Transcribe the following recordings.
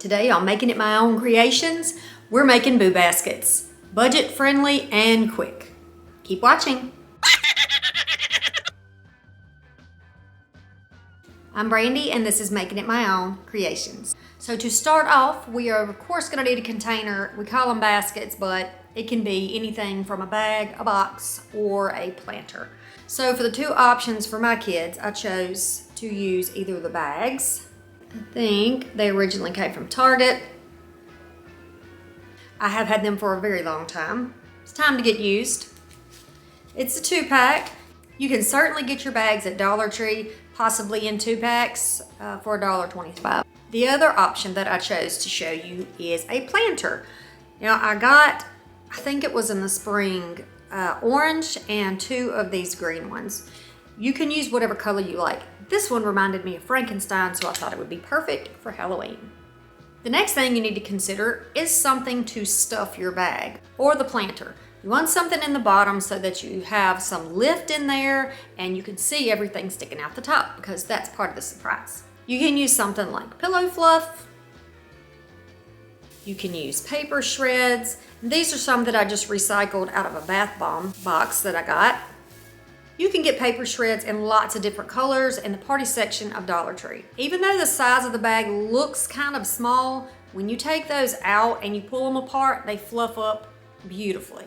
Today on Making It My Own Creations, we're making boo baskets. Budget friendly and quick. Keep watching. I'm Brandy and this is Making It My Own Creations. So to start off, we are of course going to need a container. We call them baskets, but it can be anything from a bag, a box, or a planter. So for the two options for my kids, I chose to use either the bags. I think they originally came from Target. I have had them for a very long time. It's time to get used. It's a 2-pack. You can certainly get your bags at Dollar Tree, possibly in 2 packs for $1.25. The other option that I chose to show you is a planter. Now I think it was in the spring, orange and 2 of these green ones. You can use whatever color you like. This one reminded me of Frankenstein, so I thought it would be perfect for Halloween. The next thing you need to consider is something to stuff your bag or the planter. You want something in the bottom so that you have some lift in there and you can see everything sticking out the top, because that's part of the surprise. You can use something like pillow fluff. You can use paper shreds. These are some that I just recycled out of a bath bomb box that I got. You can get paper shreds in lots of different colors in the party section of Dollar Tree. Even though the size of the bag looks kind of small, when you take those out and you pull them apart, they fluff up beautifully.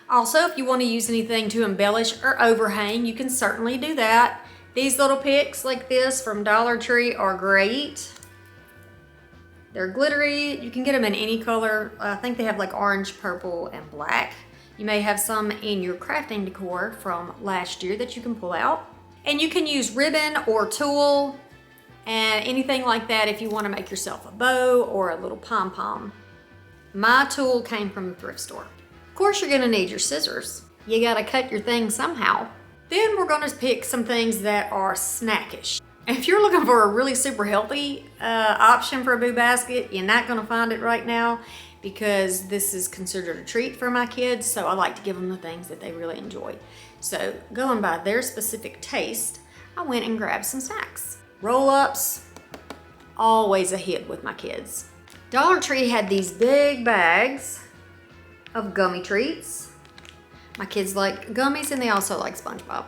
Also, if you want to use anything to embellish or overhang, you can certainly do that. These little picks like this from Dollar Tree are great. They're glittery. You can get them in any color. I think they have like orange, purple, and black. You may have some in your crafting decor from last year that you can pull out. And you can use ribbon or tulle and anything like that if you want to make yourself a bow or a little pom-pom. My tulle came from the thrift store. Of course, you're gonna need your scissors. You gotta cut your thing somehow. Then we're gonna pick some things that are snackish. If you're looking for a really super healthy option for a boo basket, you're not gonna find it right now, because this is considered a treat for my kids, so I like to give them the things that they really enjoy. So going by their specific taste, I went and grabbed some snacks. Roll-ups, always a hit with my kids. Dollar Tree had these big bags of gummy treats. My kids like gummies and they also like SpongeBob.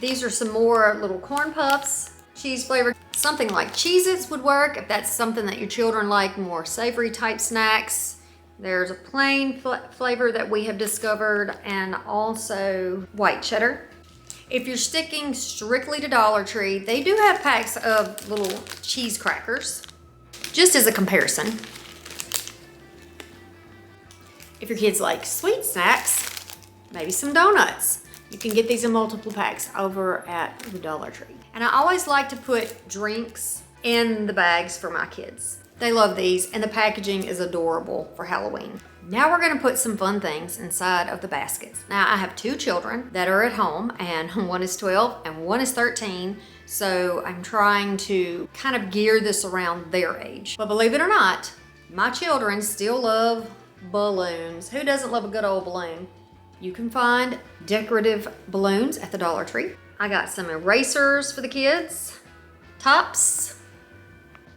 These are some more little corn puffs, cheese flavored. Something like Cheez-Its would work if that's something that your children like, more savory type snacks. There's a plain flavor that we have discovered, and also white cheddar. If you're sticking strictly to Dollar Tree, they do have packs of little cheese crackers, just as a comparison. If your kids like sweet snacks, maybe some donuts. You can get these in multiple packs over at the Dollar Tree. And I always like to put drinks in the bags for my kids. They love these, and the packaging is adorable for Halloween. Now we're gonna put some fun things inside of the baskets. Now I have 2 children that are at home, and one is 12 and one is 13. So I'm trying to kind of gear this around their age. But believe it or not, my children still love balloons. Who doesn't love a good old balloon? You can find decorative balloons at the Dollar Tree. I got some erasers for the kids, tops.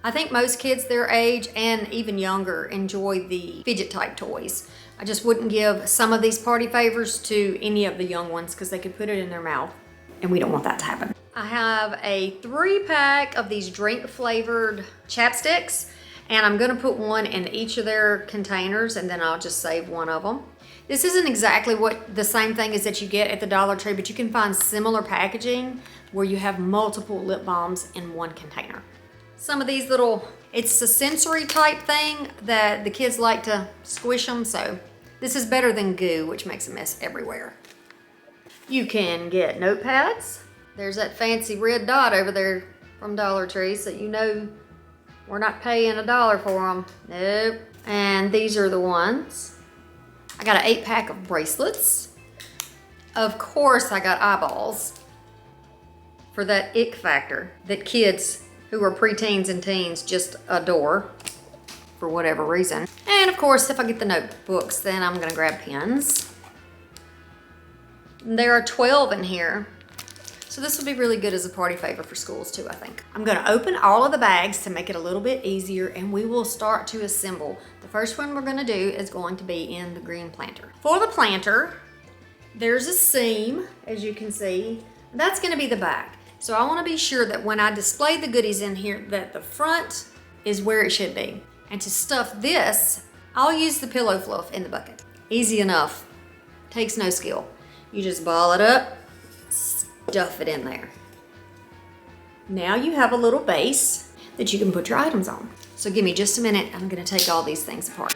I think most kids their age and even younger enjoy the fidget type toys. I just wouldn't give some of these party favors to any of the young ones because they could put it in their mouth, and we don't want that to happen. I have a 3-pack of these drink flavored chapsticks, and I'm gonna put one in each of their containers, and then I'll just save one of them. This isn't exactly what the same thing is that you get at the Dollar Tree, but you can find similar packaging where you have multiple lip balms in one container. Some of these little, it's a sensory type thing that the kids like to squish them, so this is better than goo, which makes a mess everywhere. You can get notepads. There's that fancy red dot over there from Dollar Tree, so you know we're not paying $1 for them. Nope. And these are the ones. I got an 8-pack of bracelets. Of course, I got eyeballs for that ick factor that kids who are preteens and teens just adore for whatever reason. And of course, if I get the notebooks, then I'm gonna grab pens. There are 12 in here. So this will be really good as a party favor for schools too, I think. I'm gonna open all of the bags to make it a little bit easier, and we will start to assemble. The first one we're gonna do is going to be in the green planter. For the planter, there's a seam, as you can see. That's gonna be the back. So I wanna be sure that when I display the goodies in here, that the front is where it should be. And to stuff this, I'll use the pillow fluff in the bucket. Easy enough, takes no skill. You just ball it up, stuff it in there. Now you have a little base that you can put your items on. So give me just a minute, I'm gonna take all these things apart.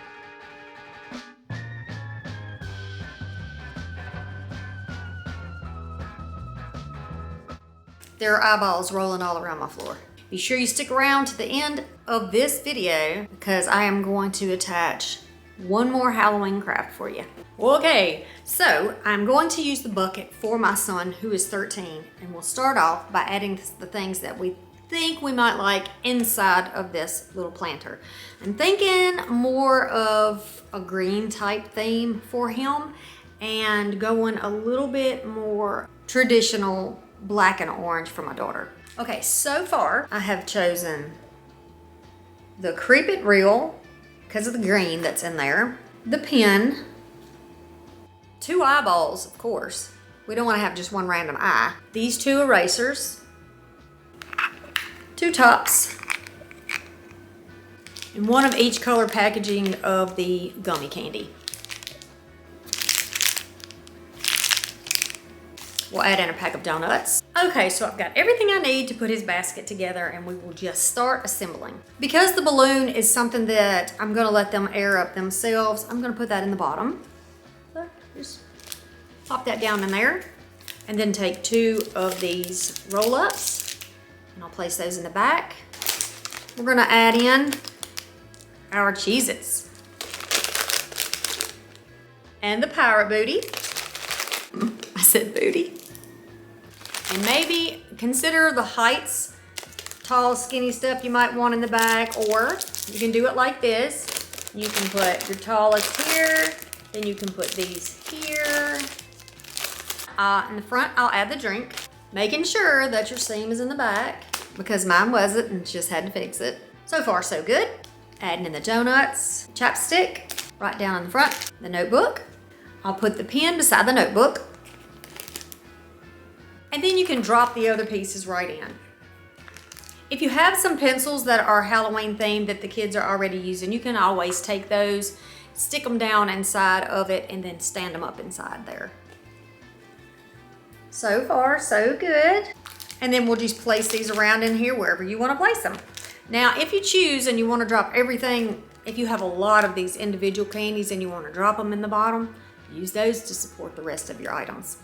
There are eyeballs rolling all around my floor. Be sure you stick around to the end of this video because I am going to attach one more Halloween craft for you. Okay, so I'm going to use the bucket for my son who is 13, and we'll start off by adding the things that we think we might like inside of this little planter. I'm thinking more of a green type theme for him and going a little bit more traditional black and orange for my daughter. Okay, so far I have chosen the Creep It Real because of the green that's in there, the pen, 2 eyeballs, of course. We don't want to have just one random eye. These 2 erasers, 2 tops, and 1 of each color packaging of the gummy candy. We'll add in a pack of donuts. Okay, so I've got everything I need to put his basket together, and we will just start assembling. Because the balloon is something that I'm gonna let them air up themselves, I'm gonna put that in the bottom. So just pop that down in there, and then take 2 of these roll-ups, and I'll place those in the back. We're gonna add in our Cheez-Its. And the Pirate Booty. I said booty. And maybe consider the heights, tall, skinny stuff you might want in the back, or you can do it like this. You can put your tallest here, then you can put these here. In the front, I'll add the drink, making sure that your seam is in the back because mine wasn't and just had to fix it. So far, so good. Adding in the donuts, chapstick, right down in the front, the notebook. I'll put the pen beside the notebook. And then you can drop the other pieces right in. If you have some pencils that are Halloween themed that the kids are already using, you can always take those, stick them down inside of it, and then stand them up inside there. So far, so good. And then we'll just place these around in here wherever you want to place them. Now, if you choose and you want to drop everything, if you have a lot of these individual candies and you want to drop them in the bottom, use those to support the rest of your items.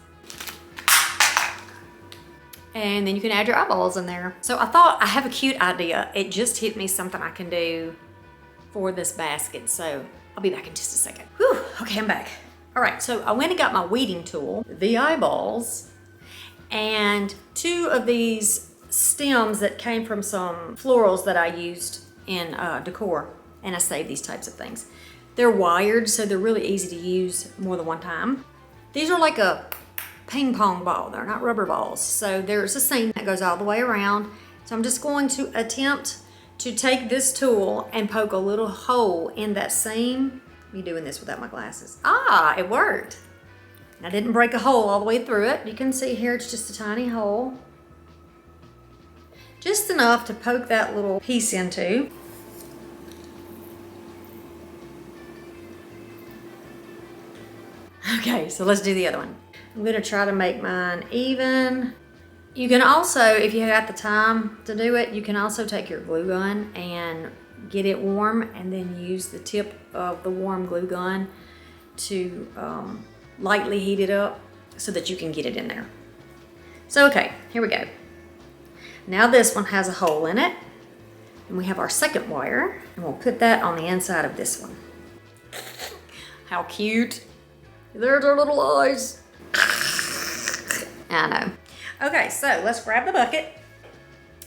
And then you can add your eyeballs in there. So I thought I have a cute idea. It just hit me something I can do for this basket. So I'll be back in just a second. Whew, okay, I'm back. All right, so I went and got my weeding tool, the eyeballs, and 2 of these stems that came from some florals that I used in decor. And I saved these types of things. They're wired, so they're really easy to use more than one time. These are like a ping pong ball. They're not rubber balls. So there's a seam that goes all the way around. So I'm just going to attempt to take this tool and poke a little hole in that seam. Me doing this without my glasses. Ah, it worked. I didn't break a hole all the way through it. You can see here it's just a tiny hole. Just enough to poke that little piece into. Okay, so let's do the other one. I'm gonna try to make mine even. You can also, if you got the time to do it, you can also take your glue gun and get it warm and then use the tip of the warm glue gun to lightly heat it up so that you can get it in there. So, okay, here we go. Now this one has a hole in it, and we have our second wire, and we'll put that on the inside of this one. How cute. There's our little eyes. I know. Okay, so let's grab the bucket.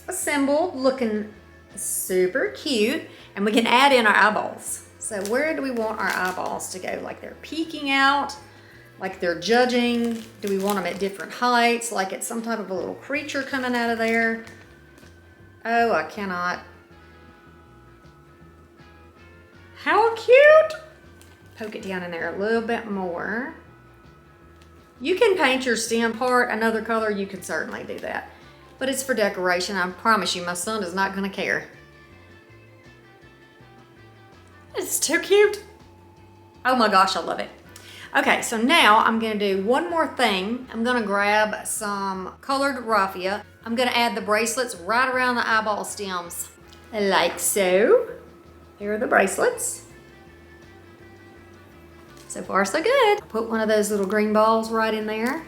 Assembled, looking super cute, and we can add in our eyeballs. So where do we want our eyeballs to go? Like they're peeking out Like they're judging. Do we want them at different heights? Like it's some type of a little creature coming out of there. Oh, I cannot. How cute! Poke it down in there a little bit more. You can paint your stem part another color, you can certainly do that. But it's for decoration, I promise you, my son is not gonna care. It's too cute. Oh my gosh, I love it. Okay, so now I'm gonna do one more thing. I'm gonna grab some colored raffia. I'm gonna add the bracelets right around the eyeball stems, like so. Here are the bracelets. So far, so good. I'll put one of those little green balls right in there.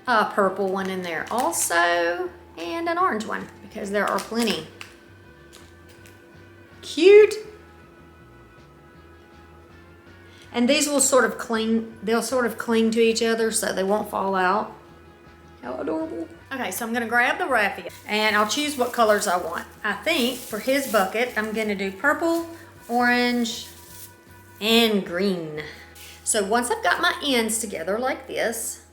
A purple one in there also, and an orange one, because there are plenty. Cute. And these will sort of cling, they'll sort of cling to each other so they won't fall out. How adorable. Okay, so I'm gonna grab the raffia and I'll choose what colors I want. I think for his bucket, I'm gonna do purple, orange, and green. So once I've got my ends together like this,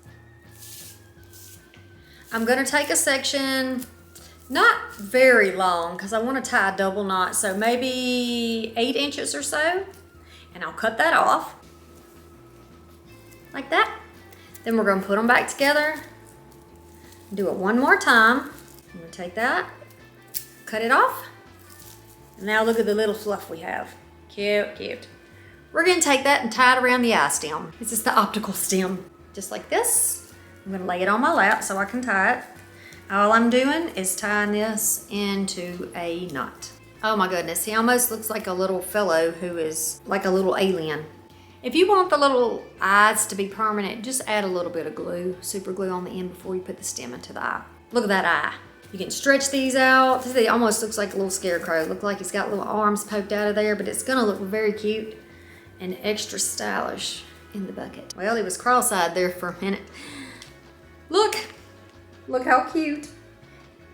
I'm gonna take a section, not very long, because I want to tie a double knot, so maybe 8 inches or so, and I'll cut that off, like that. Then we're gonna put them back together, do it one more time. I'm gonna take that, cut it off, and now look at the little fluff we have. Cute, cute. We're gonna take that and tie it around the eye stem. This is the optical stem, just like this. I'm gonna lay it on my lap so I can tie it. All I'm doing is tying this into a knot. Oh my goodness, he almost looks like a little fellow who is like a little alien. If you want the little eyes to be permanent, just add a little bit of glue, super glue on the end before you put the stem into the eye. Look at that eye. You can stretch these out. He almost looks like a little scarecrow. Look like he's got little arms poked out of there, but it's gonna look very cute and extra stylish in the bucket. Well, he was cross-eyed there for a minute. Look how cute.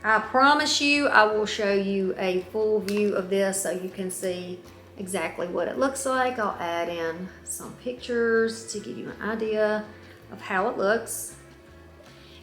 I promise you I will show you a full view of this so you can see exactly what it looks like. I'll add in some pictures to give you an idea of how it looks.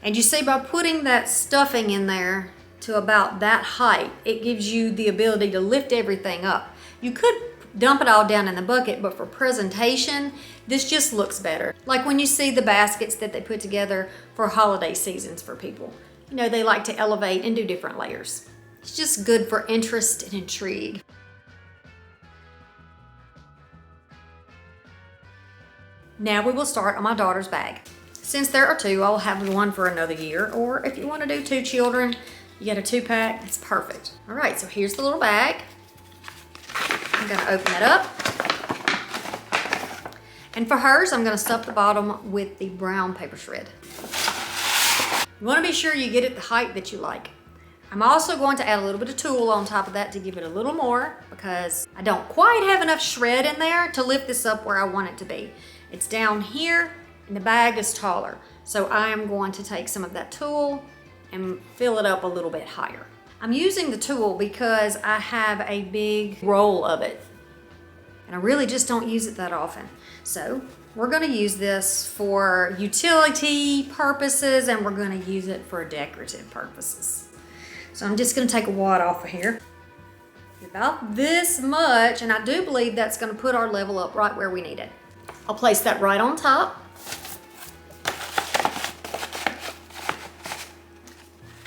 And you see, by putting that stuffing in there to about that height, it gives you the ability to lift everything up. You could dump it all down in the bucket, but for presentation, this just looks better. Like when you see the baskets that they put together for holiday seasons for people. You know, they like to elevate and do different layers. It's just good for interest and intrigue. Now we will start on my daughter's bag. Since there are 2, I'll have one for another year, or if you want to do 2 children, you get a 2-pack, it's perfect. All right, so here's the little bag. I'm gonna open it up. And for hers, I'm gonna stuff the bottom with the brown paper shred. You wanna be sure you get it the height that you like. I'm also going to add a little bit of tulle on top of that to give it a little more, because I don't quite have enough shred in there to lift this up where I want it to be. It's down here and the bag is taller. So I am going to take some of that tulle and fill it up a little bit higher. I'm using the tulle because I have a big roll of it and I really just don't use it that often. So we're gonna use this for utility purposes and we're gonna use it for decorative purposes. So I'm just gonna take a wad off of here. About this much, and I do believe that's gonna put our level up right where we need it. I'll place that right on top.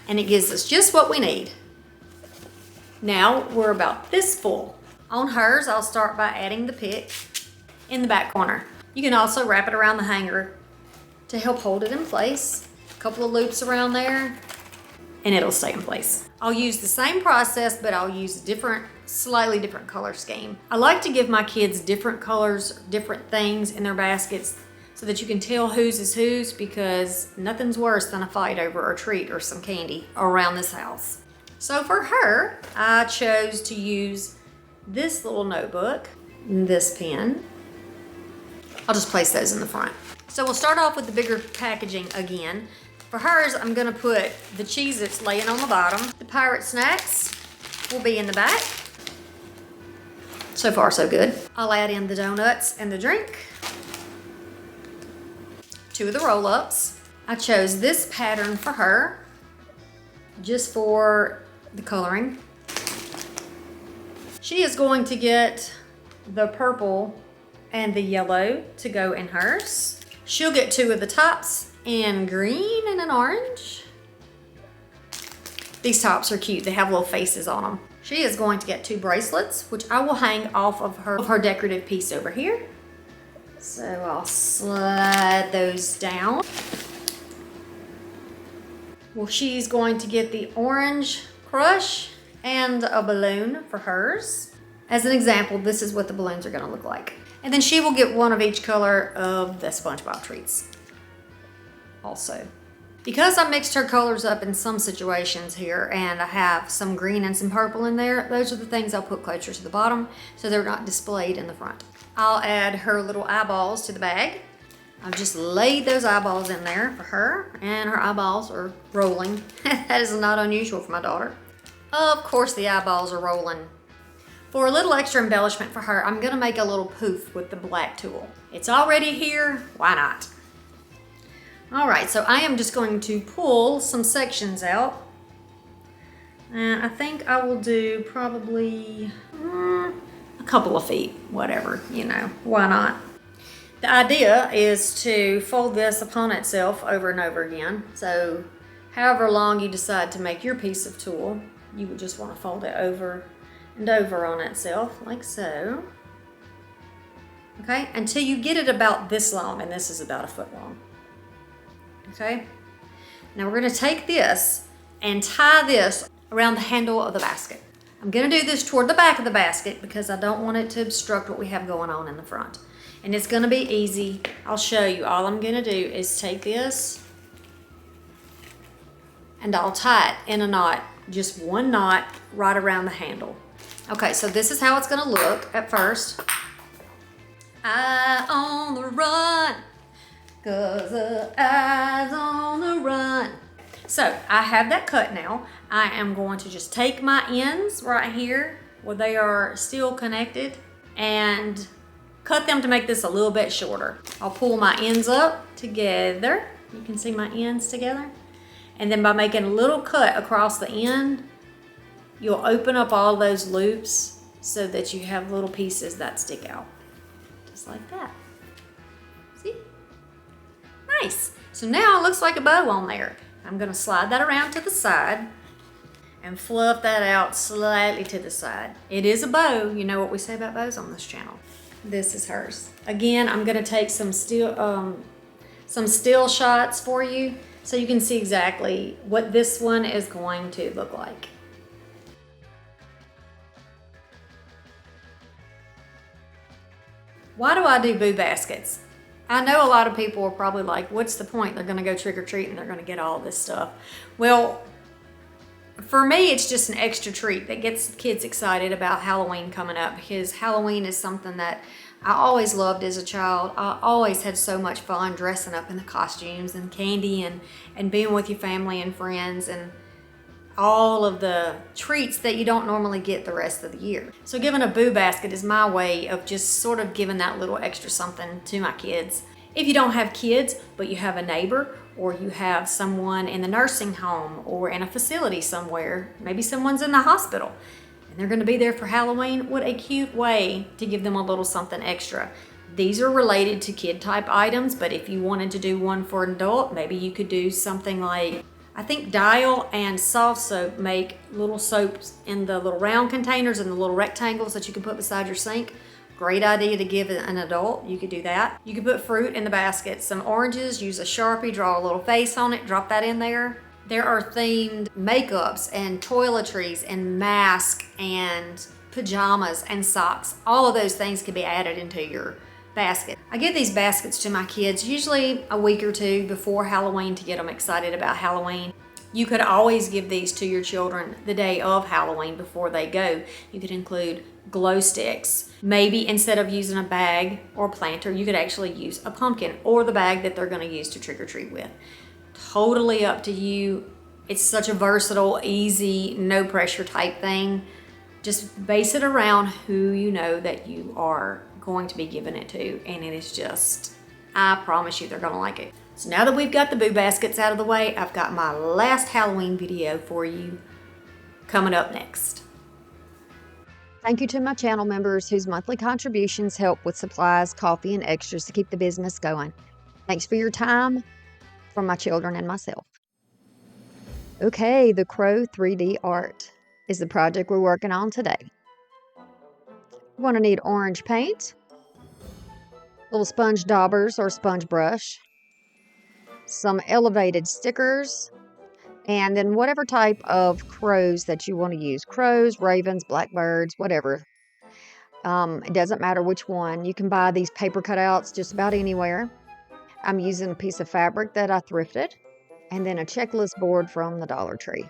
And it gives us just what we need. Now we're about this full. On hers, I'll start by adding the pick in the back corner. You can also wrap it around the hanger to help hold it in place. A couple of loops around there and it'll stay in place. I'll use the same process, but I'll use a slightly different color scheme. I like to give my kids different colors, different things in their baskets so that you can tell whose is whose, because nothing's worse than a fight over a treat or some candy around this house. So for her, I chose to use this little notebook, this pen. I'll just place those in the front. So we'll start off with the bigger packaging again. For hers, I'm gonna put the Cheez-Its laying on the bottom. The Pirate Snacks will be in the back. So far, so good. I'll add in the donuts and the drink. 2 of the roll-ups. I chose this pattern for her, just for the coloring. She is going to get the purple and the yellow to go in hers. She'll get 2 of the tops in green and an orange. These tops are cute. They have little faces on them. She is going to get 2 bracelets, which I will hang off of her decorative piece over here. So I'll slide those down. Well, she's going to get the orange crush and a balloon for hers. As an example, this is what the balloons are gonna look like. And then she will get 1 of each color of the SpongeBob treats also. Because I mixed her colors up in some situations here and I have some green and some purple in there, those are the things I'll put closer to the bottom so they're not displayed in the front. I'll add her little eyeballs to the bag. I've just laid those eyeballs in there for her, and her eyeballs are rolling. That is not unusual for my daughter. Of course the eyeballs are rolling. For a little extra embellishment for her, I'm gonna make a little poof with the black tool. It's already here, why not? All right, so I am just going to pull some sections out. And I think I will do probably a couple of feet, whatever, you know, why not? The idea is to fold this upon itself over and over again. So however long you decide to make your piece of tulle, you would just want to fold it over and over on itself, like so. Okay, until you get it about this long, and this is about 1 foot long. Okay, now we're gonna take this and tie this around the handle of the basket. I'm gonna do this toward the back of the basket because I don't want it to obstruct what we have going on in the front. And it's gonna be easy. I'll show you. All I'm gonna do is take this and I'll tie it in a knot, just 1 knot right around the handle. Okay, so this is how it's gonna look at first. Eye on the run, 'cause the eye's on the run. So I have that cut now. I am going to just take my ends right here where they are still connected and cut them to make this a little bit shorter. I'll pull my ends up together. You can see my ends together. And then by making a little cut across the end, you'll open up all those loops so that you have little pieces that stick out. Just like that. See? Nice. So now it looks like a bow on there. I'm gonna slide that around to the side and fluff that out slightly to the side. It is a bow. You know what we say about bows on this channel. This is hers. Again, I'm gonna take some still shots for you so you can see exactly what this one is going to look like. Why do I do boo baskets? I know a lot of people are probably like, what's the point? They're gonna go trick or treat and they're gonna get all this stuff. Well, for me, it's just an extra treat that gets kids excited about Halloween coming up, because Halloween is something that I always loved as a child. I always had so much fun dressing up in the costumes and candy and being with your family and friends and all of the treats that you don't normally get the rest of the year. So giving a boo basket is my way of just sort of giving that little extra something to my kids. If you don't have kids, but you have a neighbor or you have someone in the nursing home or in a facility somewhere, maybe someone's in the hospital and they're gonna be there for Halloween, what a cute way to give them a little something extra. These are related to kid type items, but if you wanted to do one for an adult, maybe you could do something like, I think Dial and Soft Soap make little soaps in the little round containers and the little rectangles that you can put beside your sink. Great idea to give an adult. You could do that. You could put fruit in the basket. Some oranges, use a Sharpie, draw a little face on it, drop that in there. There are themed makeups and toiletries and masks and pajamas and socks. All of those things can be added into your basket. I give these baskets to my kids usually a week or 2 before Halloween to get them excited about Halloween. You could always give these to your children the day of Halloween before they go. You could include glow sticks. Maybe instead of using a bag or a planter, you could actually use a pumpkin or the bag that they're going to use to trick or treat with. Totally up to you. It's such a versatile, easy, no pressure type thing. Just base it around who you know that you are going to be giving it to, and it is just, I promise you they're gonna like it. So now that we've got the boo baskets out of the way, I've got my last Halloween video for you coming up next. Thank you to my channel members whose monthly contributions help with supplies, coffee, and extras to keep the business going. Thanks for your time from my children and myself. Okay, the Crow 3D art is the project we're working on today. We're going to need orange paint, little sponge daubers or sponge brush, some elevated stickers, and then whatever type of crows that you want to use. Crows, ravens, blackbirds, whatever. It doesn't matter which one. You can buy these paper cutouts just about anywhere. I'm using a piece of fabric that I thrifted, and then a checklist board from the Dollar Tree.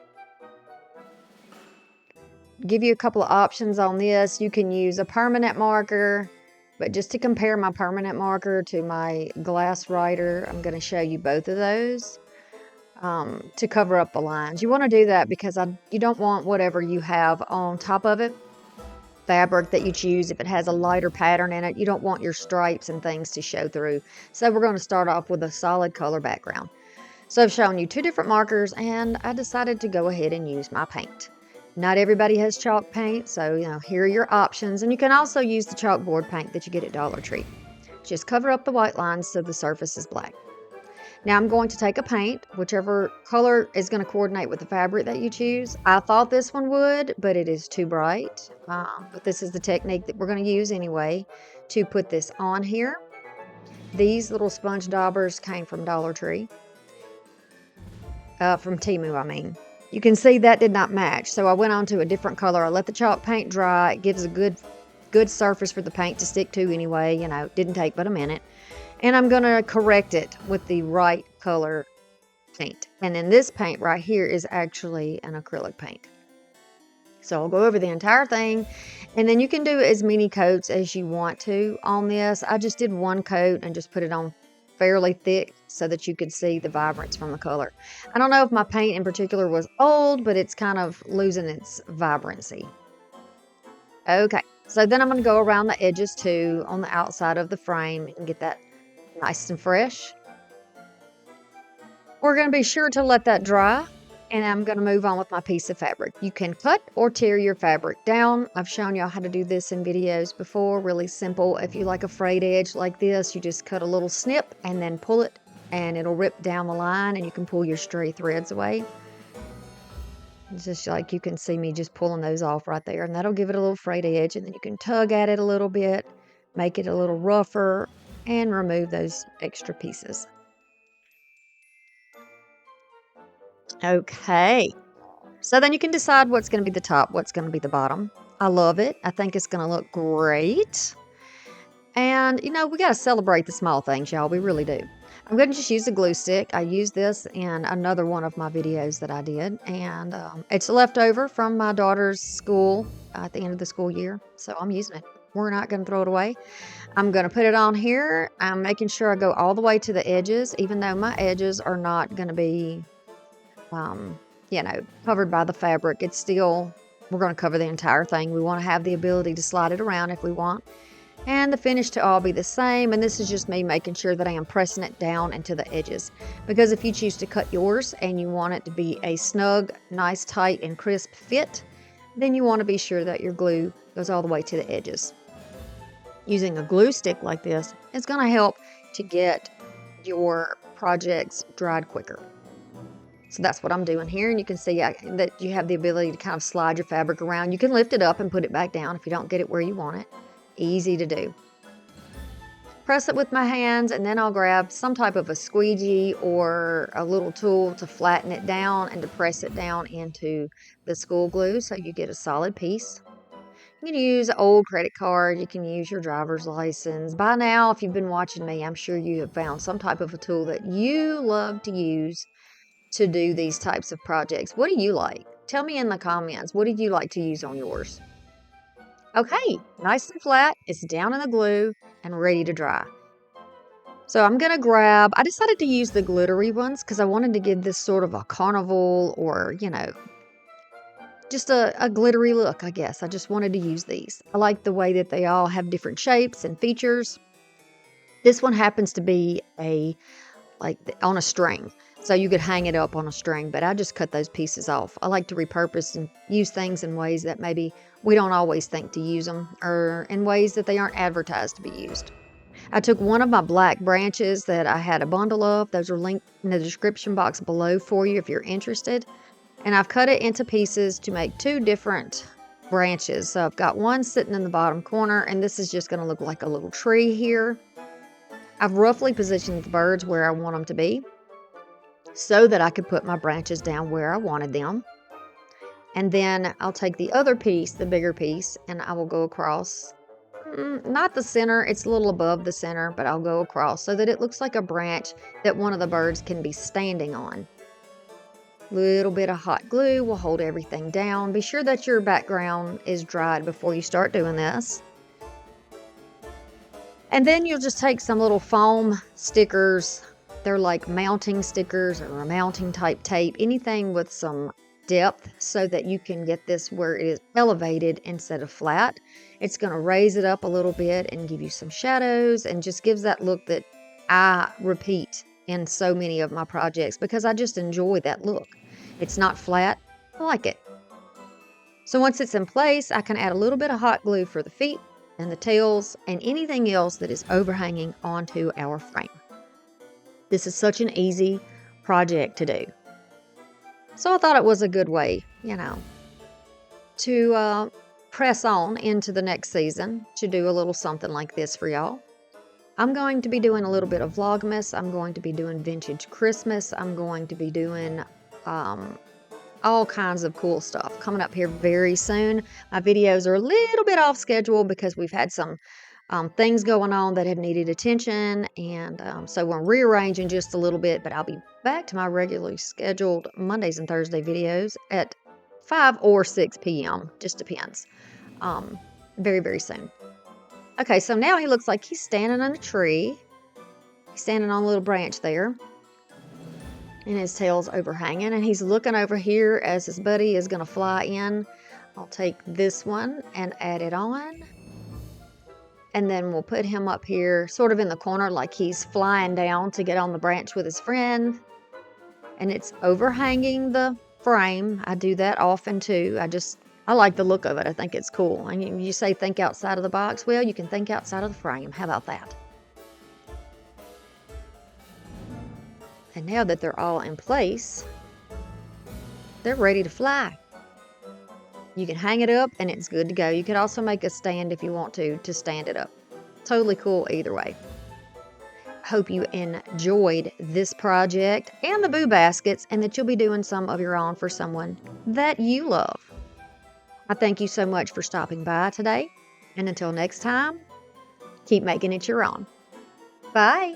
Give you a couple of options on this. You can use a permanent marker, but just to compare my permanent marker to my glass writer, I'm going to show you both of those to cover up the lines. You want to do that because you don't want whatever you have on top of it, fabric that you choose, if it has a lighter pattern in it, you don't want your stripes and things to show through. So we're going to start off with a solid color background. So I've shown you two different markers, and I decided to go ahead and use my paint. Not everybody has chalk paint, so here are your options. And you can also use the chalkboard paint that you get at Dollar Tree. Just cover up the white lines so the surface is black. Now I'm going to take a paint, whichever color is going to coordinate with the fabric that you choose. I thought this one would, but it is too bright. But this is the technique that we're going to use anyway to put this on here. These little sponge daubers came from Dollar Tree. From TEMU, I mean. You can see that did not match, so I went on to a different color. I let the chalk paint dry. It gives a good surface for the paint to stick to anyway. It didn't take but a minute. And I'm going to correct it with the right color paint. And then this paint right here is actually an acrylic paint. So I'll go over the entire thing, and then you can do as many coats as you want to on this. I just did one coat and just put it on fairly thick so that you could see the vibrance from the color. I don't know if my paint in particular was old, but it's kind of losing its vibrancy. Okay, so then I'm going to go around the edges too on the outside of the frame and get that nice and fresh. We're going to be sure to let that dry, and I'm going to move on with my piece of fabric. You can cut or tear your fabric down. I've shown y'all how to do this in videos before. Really simple. If you like a frayed edge like this, you just cut a little snip and then pull it, and it'll rip down the line, and you can pull your stray threads away. It's just like you can see me just pulling those off right there, and that'll give it a little frayed edge, and then you can tug at it a little bit, make it a little rougher, and remove those extra pieces. Okay, so then you can decide what's going to be the top, what's going to be the bottom. I love it. I think it's going to look great. And, we got to celebrate the small things, y'all. We really do. I'm going to just use a glue stick. I used this in another one of my videos that I did. And it's left over from my daughter's school at the end of the school year. So I'm using it. We're not going to throw it away. I'm going to put it on here. I'm making sure I go all the way to the edges, even though my edges are not going to be, covered by the fabric. It's still, we're going to cover the entire thing. We want to have the ability to slide it around if we want. And the finish to all be the same. And this is just me making sure that I am pressing it down into the edges. Because if you choose to cut yours and you want it to be a snug, nice, tight, and crisp fit, then you want to be sure that your glue goes all the way to the edges. Using a glue stick like this is going to help to get your projects dried quicker. So that's what I'm doing here, and you can see that you have the ability to kind of slide your fabric around. You can lift it up and put it back down if you don't get it where you want it. Easy to do. Press it with my hands, and then I'll grab some type of a squeegee or a little tool to flatten it down and to press it down into the school glue so you get a solid piece. You can use an old credit card. You can use your driver's license. By now, if you've been watching me, I'm sure you have found some type of a tool that you love to use to do these types of projects. What do you like? Tell me in the comments. What do you like to use on yours? Okay, nice and flat. It's down in the glue and ready to dry. So I'm going to grab, I decided to use the glittery ones because I wanted to give this sort of a carnival or, just a glittery look, I guess. I just wanted to use these. I like the way that they all have different shapes and features. This one happens to be a like on a string. So you could hang it up on a string, but I just cut those pieces off. I like to repurpose and use things in ways that maybe we don't always think to use them, or in ways that they aren't advertised to be used. I took one of my black branches that I had a bundle of. Those are linked in the description box below for you if you're interested. And I've cut it into pieces to make 2 different branches. So I've got one sitting in the bottom corner, and this is just going to look like a little tree here. I've roughly positioned the birds where I want them to be so that I could put my branches down where I wanted them. And then I'll take the other piece, the bigger piece, and I will go across, not the center, it's a little above the center, but I'll go across so that it looks like a branch that one of the birds can be standing on. Little bit of hot glue will hold everything down. Be sure that your background is dried before you start doing this. And then you'll just take some little foam stickers. They're like mounting stickers or a mounting type tape, anything with some depth so that you can get this where it is elevated instead of flat. It's going to raise it up a little bit and give you some shadows, and just gives that look that I repeat in so many of my projects because I just enjoy that look. It's not flat. I like it. So once it's in place, I can add a little bit of hot glue for the feet and the tails and anything else that is overhanging onto our frame. This is such an easy project to do. So I thought it was a good way, to press on into the next season, to do a little something like this for y'all. I'm going to be doing a little bit of Vlogmas. I'm going to be doing Vintage Christmas. I'm going to be doing all kinds of cool stuff coming up here very soon. My videos are a little bit off schedule because we've had some things going on that have needed attention, and so we're rearranging just a little bit, but I'll be back to my regularly scheduled Mondays and Thursday videos at 5 or 6 p.m. just depends, very, very soon. Okay, so now he looks like he's standing on a tree. He's standing on a little branch there, and his tail's overhanging, and he's looking over here as his buddy is going to fly in. I'll take this one and add it on, and then we'll put him up here sort of in the corner like he's flying down to get on the branch with his friend, and it's overhanging the frame. I do that often too. I like the look of it. I think it's cool. And you say think outside of the box. Well, you can think outside of the frame. How about that? And now that they're all in place, they're ready to fly. You can hang it up and it's good to go. You could also make a stand if you want to stand it up. Totally cool either way. Hope you enjoyed this project and the boo baskets, and that you'll be doing some of your own for someone that you love. I thank you so much for stopping by today. And until next time, keep making it your own. Bye.